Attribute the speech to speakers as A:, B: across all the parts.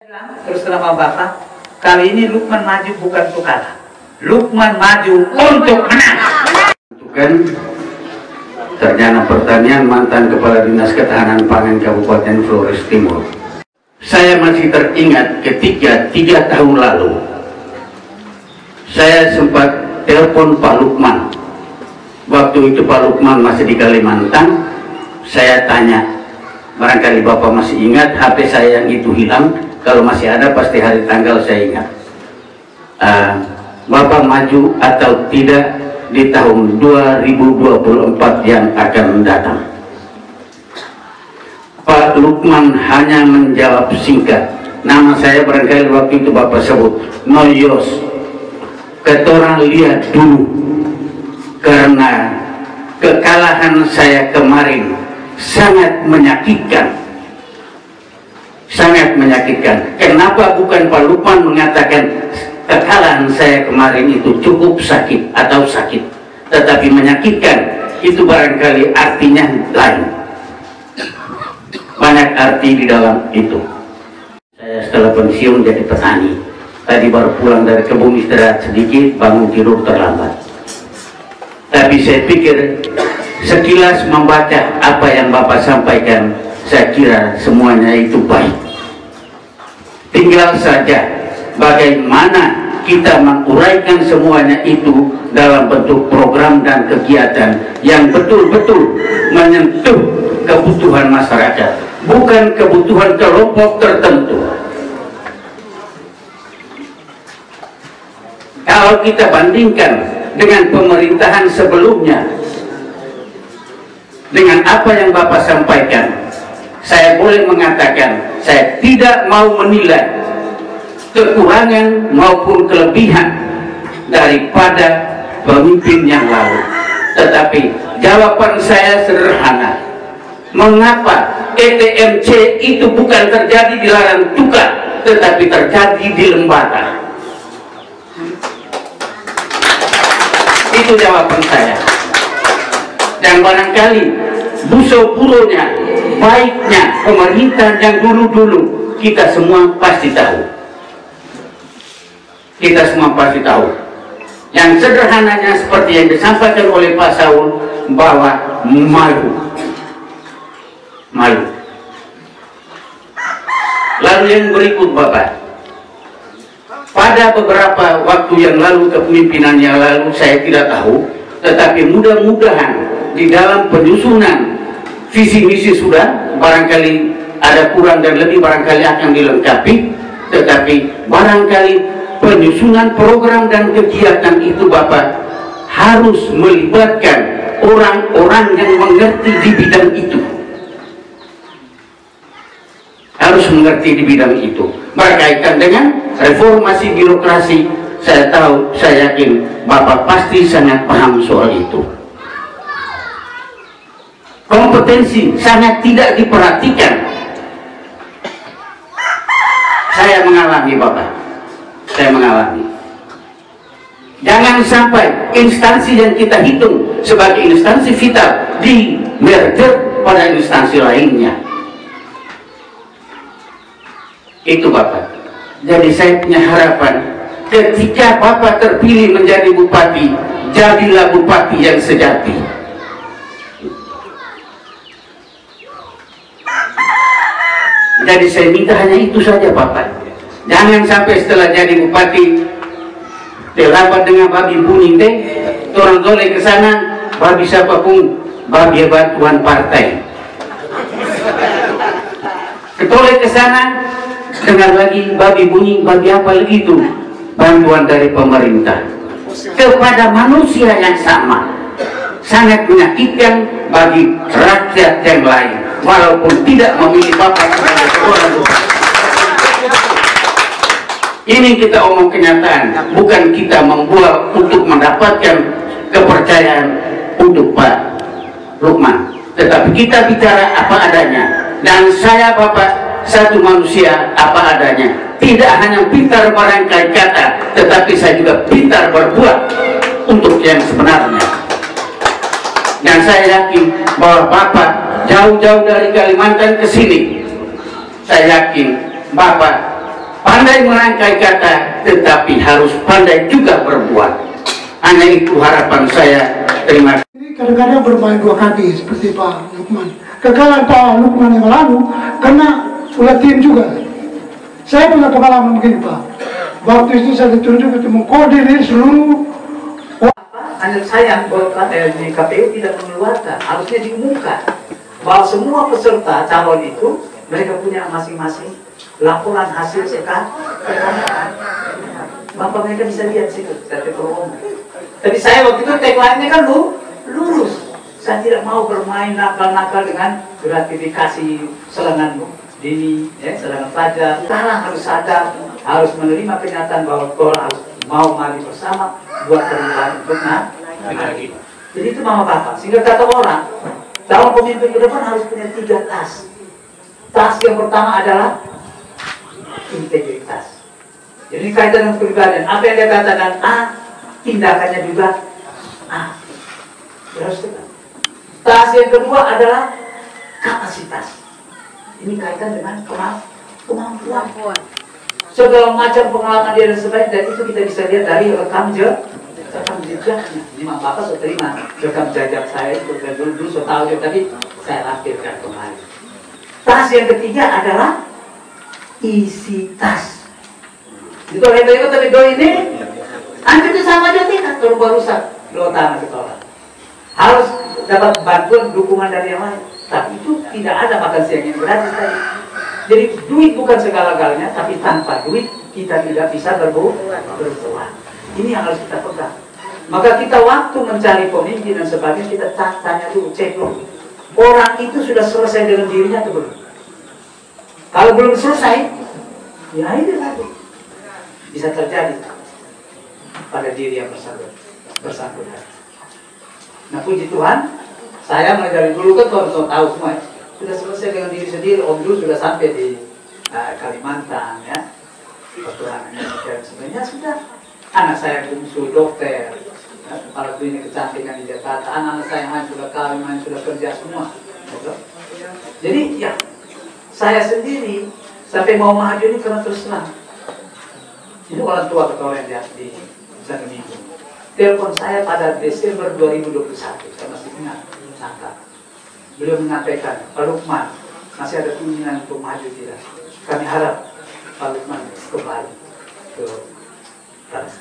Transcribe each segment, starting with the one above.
A: Terus nama Bapak, kali ini Lukman maju bukan untuk kalah. Lukman maju untuk menang.
B: Kan Sarjana Pertanian, mantan Kepala Dinas Ketahanan Pangan Kabupaten Flores Timur. Saya masih teringat ketika 3 tahun lalu saya sempat telepon Pak Lukman. Waktu itu Pak Lukman masih di Kalimantan. Saya tanya, barangkali Bapak masih ingat HP saya yang itu hilang. Kalau masih ada pasti hari tanggal saya ingat. Bapak maju atau tidak di tahun 2024 yang akan mendatang? Pak Lukman hanya menjawab singkat. Nama saya barangkali waktu itu Bapak sebut Noyos. Ketorang lihat dulu, karena kekalahan saya kemarin sangat menyakitkan. Sangat menyakitkan. Kenapa bukan Pak Lukman mengatakan kekalahan saya kemarin itu cukup sakit atau sakit, tetapi menyakitkan? Itu barangkali artinya lain. Banyak arti di dalam itu. Saya setelah pensiun jadi petani. Tadi baru pulang dari kebun, istirahat sedikit, bangun tidur terlambat. Tapi saya pikir sekilas membaca apa yang Bapak sampaikan, saya kira semuanya itu baik. Tinggal saja bagaimana kita menguraikan semuanya itu dalam bentuk program dan kegiatan yang betul-betul menyentuh kebutuhan masyarakat, bukan kebutuhan kelompok tertentu. Kalau kita bandingkan dengan pemerintahan sebelumnya, dengan apa yang Bapak sampaikan, saya boleh mengatakan saya tidak mau menilai kekurangan maupun kelebihan daripada pemimpin yang lalu. Tetapi jawaban saya sederhana. Mengapa ETMC itu bukan terjadi di Larang Tuka, tetapi terjadi di Lembata? Itu jawaban saya. Dan barangkali buso-buronya, baiknya pemerintah yang dulu-dulu, kita semua pasti tahu. Kita semua pasti tahu. Yang sederhananya seperti yang disampaikan oleh Pak Saul, bahwa malu. Lalu yang berikut Bapak, pada beberapa waktu yang lalu, kepemimpinan yang lalu, saya tidak tahu, tetapi mudah-mudahan di dalam penyusunan visi misi sudah, barangkali ada kurang dan lebih barangkali akan dilengkapi, tetapi barangkali penyusunan program dan kegiatan itu Bapak harus melibatkan orang-orang yang mengerti di bidang itu. Harus mengerti di bidang itu. Berkaitan dengan reformasi birokrasi, saya tahu, saya yakin Bapak pasti sangat paham soal itu. Kompetensi sangat tidak diperhatikan. Saya mengalami Bapak, saya mengalami. Jangan sampai instansi yang kita hitung sebagai instansi vital di merger pada instansi lainnya. Itu Bapak. Jadi saya punya harapan, ketika Bapak terpilih menjadi bupati, jadilah bupati yang sejati. Jadi saya minta hanya itu saja Bapak. Jangan sampai setelah jadi bupati terlambat dengan babi bunyi teh, orang golek ke sana, babi siapapun, babi bantuan partai. Ketolek ke sana, dengar lagi babi bunyi, babi apa lagi itu? Bantuan dari pemerintah kepada manusia yang sama. Sangat menyakitkan bagi rakyat yang lain, walaupun tidak memilih Bapak sebagai seorang bupati. Ini kita omong kenyataan, bukan kita membuat untuk mendapatkan kepercayaan untuk Pak Lukman, tetapi kita bicara apa adanya. Dan saya Bapak satu manusia apa adanya, tidak hanya pintar merangkai kata, tetapi saya juga pintar berbuat untuk yang sebenarnya. Dan saya yakin bahwa Bapak jauh-jauh dari Kalimantan ke sini, saya yakin Bapak Pandai merangkai kata, tetapi harus pandai juga berbuat. Hanya itu harapan saya. Terima kasih.
C: Ini kadang-kadang bermain dua kaki seperti Pak Lukman. Kegagalan Pak Lukman yang lalu karena ulah tim juga. Saya punya pengalaman begini Pak. Waktu itu saya ditunjuk untuk mengkoordinir seluruh.
A: Hanya sayang Golkar di KPU tidak mengeluarkan, harusnya diumumkan bahwa semua peserta calon itu mereka punya masing-masing laporan hasil kekayaan. Bapak mereka bisa lihat situ, saya tapi saya waktu itu tagline-nya kan lurus. Saya tidak mau bermain nakal-nakal dengan gratifikasi serangan dini, ya, serangan pelajar. Sekarang harus sadar, harus menerima kenyataan bahwa Golkar harus mau mari bersama buat perubahan untuk jadi itu mama bapak. Sehingga kata orang, calon pemimpin ke depan harus punya 3 tas. Tas yang pertama adalah integritas. Jadi kaitan dengan kepribadian. Apa yang dia katakan A, tindakannya juga A. Harus tegas. Tas yang kedua adalah kapasitas. Ini kaitan dengan kemampuan. Segala macam pengalaman dia dan sebagainya, dan itu kita bisa lihat dari rekam jejaknya. Ini Mak Bapak sudah terima rekam jejak saya itu dulu sudah tahu, tapi saya lampirkan kembali. Tas yang ketiga adalah isi tas. Itu lebar tapi do ini, anjir itu sama aja tidak kalau baru rusak lo tanah ketolak. Harus dapat bantuan dukungan dari yang lain. Tapi itu tidak ada makan siang yang gratis tadi. Jadi duit bukan segala-galanya, tapi tanpa duit kita tidak bisa berbuat. Ini yang harus kita pegang. Maka kita waktu mencari pemimpin dan sebagainya, kita tanya dulu, cek dulu. Orang itu sudah selesai dengan dirinya atau belum? Kalau belum selesai, ya itu lagi. Bisa terjadi pada diri yang bersangkutan. Nah puji Tuhan, saya mulai dari dulu kan tahu semua. Sudah selesai dengan diri sendiri. Om dulu sudah sampai di Kalimantan, ya. Petualangannya sebenarnya sudah. Anak saya bungsu dokter, ya, kepala klinik kecantikan di Jakarta. Anak-anak saya yang lain sudah kawin, yang sudah kerja semua. Betul? Jadi ya, saya sendiri sampai mau maju ini karena terus terang. Ini orang tua ketua yang di satu minggu. Telepon saya pada Desember 2021, saya masih ingat angka. Beliau menyampaikan, Pak Lukman masih ada keinginan untuk maju tidak? Kami harap Pak Lukman kembali ke Tanah.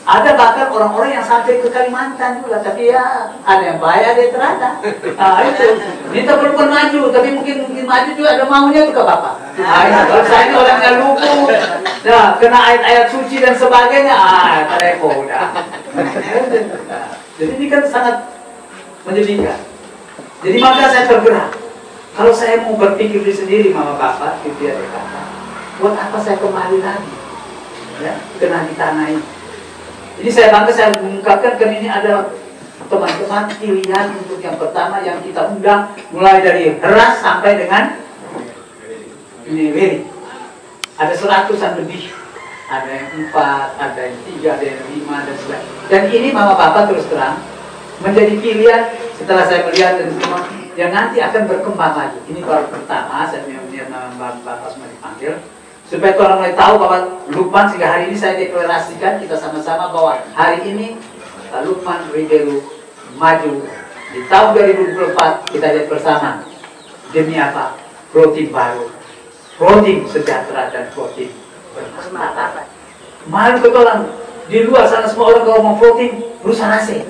A: Ada bahkan orang-orang yang sampai ke Kalimantan juga, tapi ya ada yang bayar, ada yang terada. Nah itu, minta Pak Lukman maju, tapi mungkin maju juga ada maunya juga Bapak. Nah itu, kalau saya ini orangnya lugu, nah, kena ayat-ayat suci dan sebagainya, tereko udah. Jadi ini kan sangat menyedihkan. Jadi maka saya tergerak. Kalau saya mau berpikir diri sendiri, Mama Bapak, gitu ya, buat apa saya kembali lagi? Ya, kena di tanah ini. Jadi saya bangga, saya mengungkapkan kan ini adalah teman-teman pilihan untuk yang pertama yang kita undang, mulai dari Heras sampai dengan ini Weli. Ada 100-an lebih. Ada yang 4, ada yang 3, ada yang 5 dan sebagainya. Dan ini Mama Bapak terus terang menjadi pilihan setelah saya melihat dan semua yang nanti akan berkembang lagi. Ini baru pertama saya melihat Bapak semua dipanggil supaya orang mulai tahu bahwa Lukman, sehingga hari ini saya deklarasikan kita sama-sama bahwa hari ini Lukman Ribeiro maju di tahun 2024. Kita lihat bersama demi apa? Protein baru, protein sejahtera dan protein bermartabat. Malu ke orang di luar sana semua orang kalau mau protein berusaha nasi.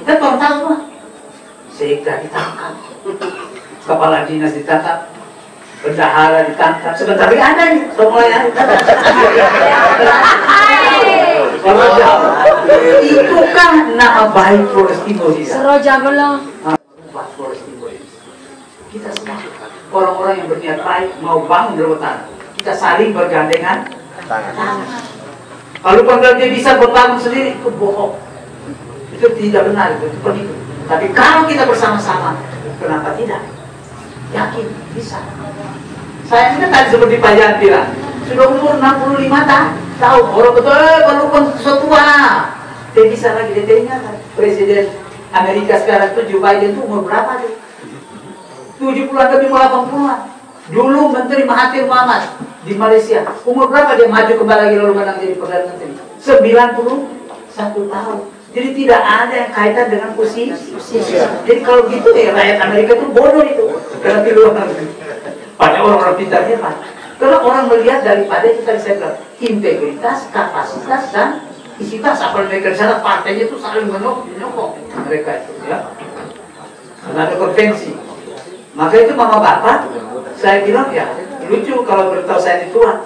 A: Kan orang tahu semua. Sekda ditangkap, kepala dinas ditangkap, bendahara ditangkap. Sebentar lagi ada nih, semuanya. Itu kan nama baik Flores Timur.
D: Seroja belum.
A: Flores Timur. Kita semua orang-orang yang berniat baik mau bangun Robotan. Kita saling bergandengan tangan. Kalau dia bisa berbangun sendiri, itu bohong. Itu tidak benar, itu penipu. Tapi kalau kita bersama-sama, kenapa tidak? Yakin, bisa. Saya ini tadi seperti Pak Yanti lah. Sudah umur 65 tahun. Orang betul, walaupun setua. Dia bisa lagi, dia ingat Presiden Amerika sekarang itu Joe Biden itu umur berapa tuh? 70-an lebih 80-an. Dulu Menteri Mahathir Mohamad di Malaysia. Umur berapa dia maju kembali lagi lalu menang jadi Perdana Menteri? 91 tahun. Jadi tidak ada yang kaitan dengan usia. Jadi kalau gitu ya rakyat Amerika itu bodoh itu. Karena di luar negeri. Banyak orang-orang pintar hebat. Karena orang melihat daripada kita saya bilang integritas, kapasitas dan isi tas. Apalagi mereka di sana partainya itu saling menyokong mereka itu ya. Karena ada konvensi. Maka itu mama bapak, saya bilang ya lucu kalau beritahu saya ini Tuhan.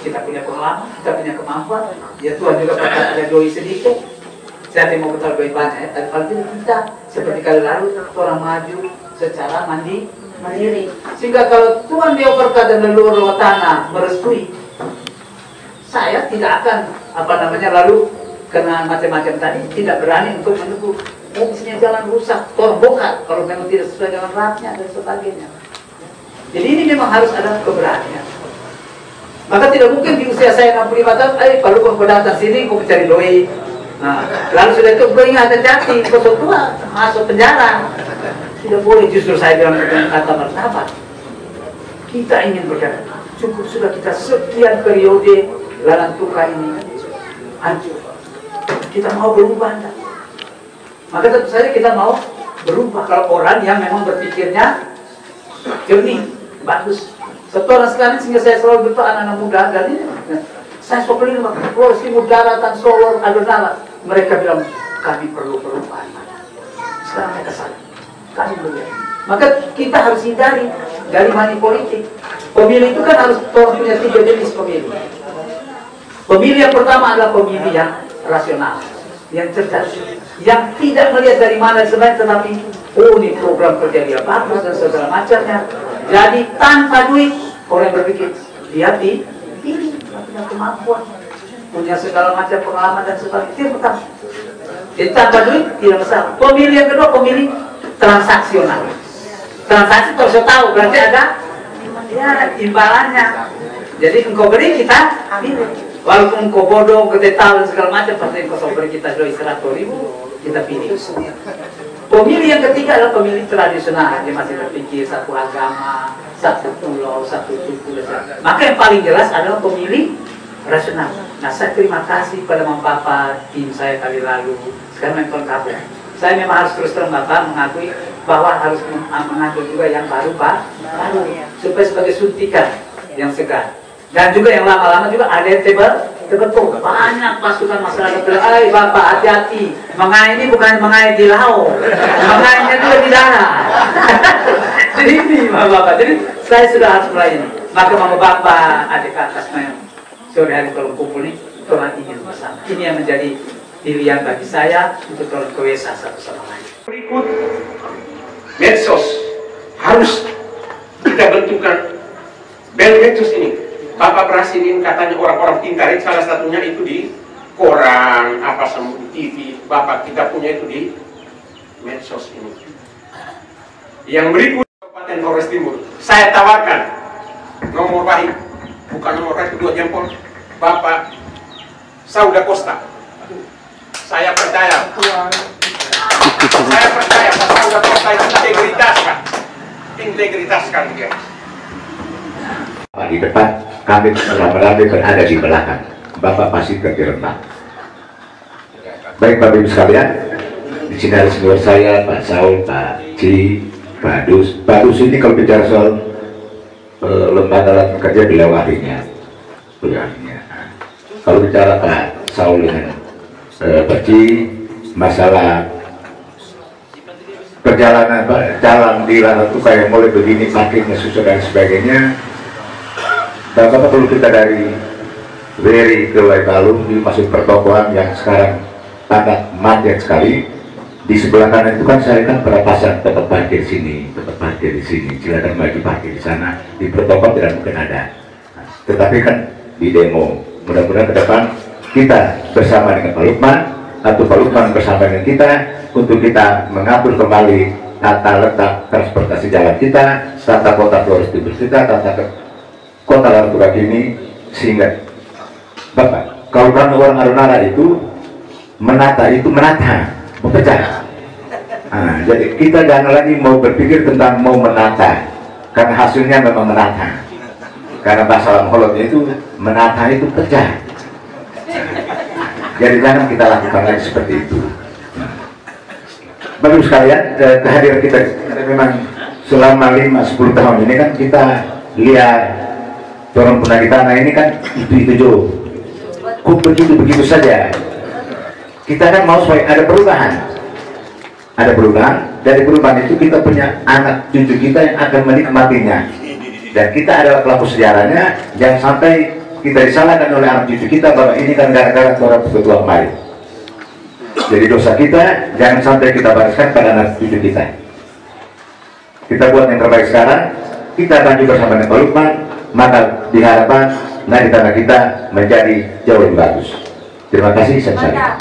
A: Kita punya pengalaman, kita punya kemampuan. Ya Tuhan juga pernah ada doi sedikit. Saya tidak mau beritahu banyak ya. Tapi kalau kita seperti kali lalu orang maju secara mandiri. Sehingga kalau Tuhan dia berkata dari luar tanah merestui, saya tidak akan lalu karena macam-macam tadi tidak berani untuk menunggu. Misalnya jalan rusak, terbongkar kalau memang tidak sesuai dengan rapnya dan sebagainya. Jadi ini memang harus ada keberanian. Maka tidak mungkin di usia saya 65 tahun, kalau kau datang sini kau mencari doi. Nah, lalu sudah itu gue ingat hati-hati, kau tua masuk penjara. Tidak boleh, justru saya bilang dengan kata martabat. Kita ingin berkata, cukup sudah kita sekian periode lalang tukar ini hancur. Kita mau berubah. Maka tentu saja kita mau berubah kalau orang yang memang berpikirnya jernih, bagus. Setoran sekarang sehingga saya selalu bertemu anak-anak muda dan ini saya sokling Flores Timur Daratan Solo Adonala. Mereka bilang kami perlu perubahan. Sekarang mereka sadar kami melihat. Maka kita harus hindari dari money politik. Pemilih itu kan harus punya 3 jenis pemilih. Pemilih yang pertama adalah pemilih yang rasional, yang cerdas, yang tidak melihat dari mana sebenarnya, tetapi oh ini program kerja dia bagus dan segala macamnya. Jadi tanpa duit orang berpikir dia ini punya kemampuan, punya segala macam pengalaman dan sebagainya. Itu yang pertama. Jadi tanpa duit tidak masalah. Pemilih yang kedua pemilih transaksional. Transaksi kalau saya tahu berarti ada ya imbalannya. Jadi engkau beri kita pilih. Walaupun engkau bodoh, ketetal dan segala macam, pasti engkau beri kita 100.000 kita pilih. Pemilih yang ketiga adalah pemilih tradisional. Dia masih berpikir satu agama, satu pulau, satu suku. Maka yang paling jelas adalah pemilih rasional. Nah, saya terima kasih pada Mama Bapak, tim saya kali lalu. Sekarang mentor kabel. Saya memang harus terus terang Bapak mengakui bahwa harus mengatur juga yang baru supaya sebagai suntikan yang segar. Dan juga yang lama-lama juga ada yang terbentuk. Banyak pasukan masyarakat bilang, Bapak hati-hati, mengai ini bukan mengai di laut, mengainya juga di darat. Jadi ini Bapak, jadi saya sudah harus mulai ini. Maka Mama Bapak, adik atas sore hari kalau kumpul ini, Tuhan ingin bersama. Ini yang menjadi pilihan bagi saya untuk tolong kewesa satu sama lain.
D: Berikut medsos harus kita bentukkan bel medsos ini. Bapak Presiden katanya orang-orang pintar, salah satunya itu di koran, apa semua di TV. Bapak kita punya itu di medsos ini. Yang berikut Kabupaten Flores Timur, saya tawarkan nomor baik, bukan nomor baik, 2 jempol. Bapak Sauda Costa. Saya percaya Pak Sauda Costa itu integritas kan dia.
E: Di depan, kami rame-rame berada di belakang. Bapak pasti tergerak. Baik Bapak Ibu sekalian, di sini ada senior saya, Pak Saul, Pak Ci, Pak Dus. Pak Dus ini kalau bicara soal lembaga alat kerja dilewatinya. Kalau bicara Pak Saul dengan Pak Ci, masalah perjalanan jalan di lalu itu kayak mulai begini, parkirnya susah dan sebagainya. Bapak perlu kita dari Weri ke Waipalu di masuk pertokohan yang sekarang sangat macet sekali. Di sebelah kanan itu kan saya kan perapasang tempat parkir sini, tempat parkir di sini, silakan bagi parkir di sana. Di pertokohan tidak mungkin ada. Tetapi kan di demo, mudah-mudahan ke depan kita bersama dengan Pak Lukman atau Pak Lukman bersama dengan kita untuk kita mengatur kembali tata letak transportasi jalan kita, tata kota Flores Timur kita, tata kota Larang ini, sehingga Bapak, kalau kami orang Adonala itu menata, memecah. Nah, jadi kita jangan lagi mau berpikir tentang mau menata, karena hasilnya memang menata. karena bahasa Holotnya itu menata itu pecah. Jadi jangan kita lakukan lagi seperti itu. Bagus sekalian, kehadiran kita memang selama 5-10 tahun ini kan kita lihat orang punah di tanah ini kan itu jo, kok begitu saja. Kita kan mau supaya ada perubahan. Ada perubahan, dari perubahan itu kita punya anak cucu kita yang akan menikmatinya. Dan kita adalah pelaku sejarahnya, jangan sampai kita disalahkan oleh anak cucu kita bahwa ini kan gara-gara orang ketua kemarin. Jadi dosa kita, jangan sampai kita bariskan pada anak cucu kita. Kita buat yang terbaik sekarang, kita akan juga bersama dengan Pak Lukman, maka diharapkan nanti tanah kita menjadi jauh lebih bagus. Terima kasih, saya